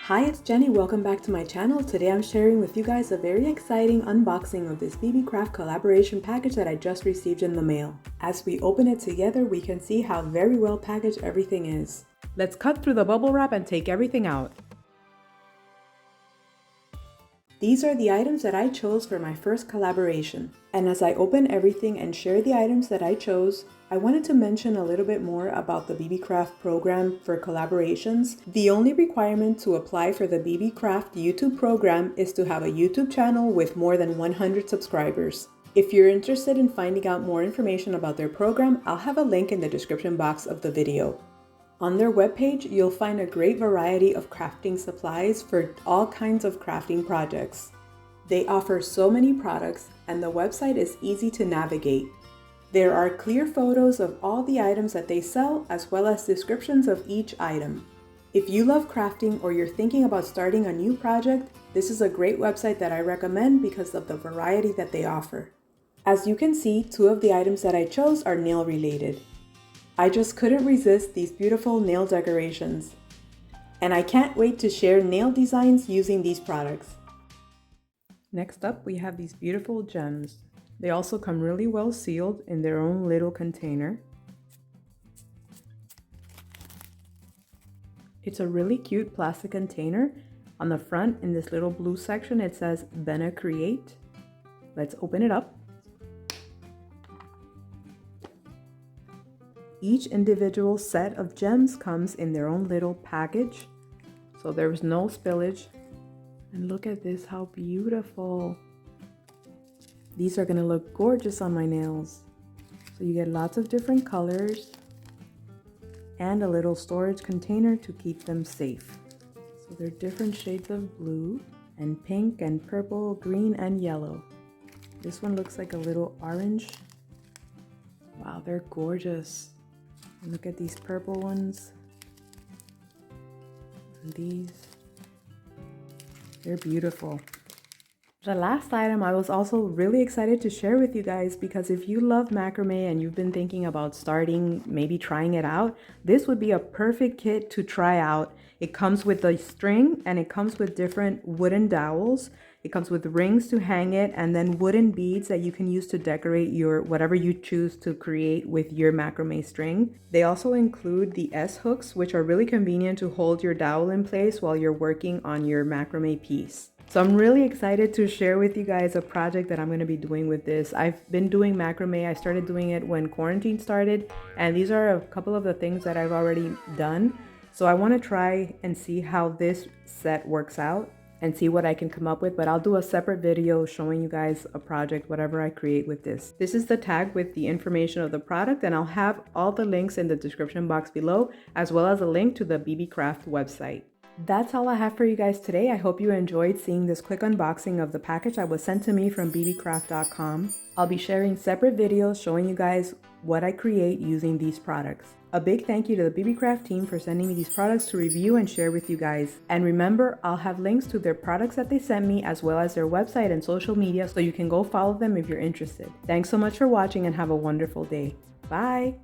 Hi, it's Jenny. Welcome back to my channel. Today I'm sharing with you guys a very exciting unboxing of this Beebeecraft collaboration package that I just received in the mail. As we open it together, we can see how very well packaged everything is. Let's cut through the bubble wrap and take everything out. These are the items that I chose for my first collaboration. And as I open everything and share the items that I chose, I wanted to mention a little bit more about the Beebeecraft program for collaborations. The only requirement to apply for the Beebeecraft YouTube program is to have a YouTube channel with more than 100 subscribers. If you're interested in finding out more information about their program, I'll have a link in the description box of the video. On their webpage, you'll find a great variety of crafting supplies for all kinds of crafting projects. They offer so many products, and the website is easy to navigate. There are clear photos of all the items that they sell, as well as descriptions of each item. If you love crafting or you're thinking about starting a new project, this is a great website that I recommend because of the variety that they offer. As you can see, two of the items that I chose are nail related. I just couldn't resist these beautiful nail decorations. And I can't wait to share nail designs using these products. Next up, we have these beautiful gems. They also come really well sealed in their own little container. It's a really cute plastic container. On the front, in this little blue section, it says Bena Create. Let's open it up. Each individual set of gems comes in their own little package, so there's no spillage. And look at this, how beautiful. These are gonna look gorgeous on my nails. So you get lots of different colors and a little storage container to keep them safe. So they're different shades of blue and pink and purple, green and yellow. This one looks like a little orange. Wow, they're gorgeous. Look at these purple ones. And these. They're beautiful. The last item I was also really excited to share with you guys, because if you love macrame and you've been thinking about starting, maybe trying it out, this would be a perfect kit to try out. It comes with a string and it comes with different wooden dowels. It comes with rings to hang it and then wooden beads that you can use to decorate your whatever you choose to create with your macrame string. They also include the S-hooks, which are really convenient to hold your dowel in place while you're working on your macrame piece. So I'm really excited to share with you guys a project that I'm going to be doing with this. I've been doing macrame. I started doing it when quarantine started, and these are a couple of the things that I've already done. So I want to try and see how this set works out and see what I can come up with, but I'll do a separate video showing you guys a project, whatever I create with this. This is the tag with the information of the product, and I'll have all the links in the description box below, as well as a link to the Beebeecraft website. That's all I have for you guys today. I hope you enjoyed seeing this quick unboxing of the package that was sent to me from beebeecraft.com. I'll be sharing separate videos showing you guys what I create using these products. A big thank you to the Beebeecraft team for sending me these products to review and share with you guys. And remember, I'll have links to their products that they sent me, as well as their website and social media, so you can go follow them if you're interested. Thanks so much for watching and have a wonderful day. Bye!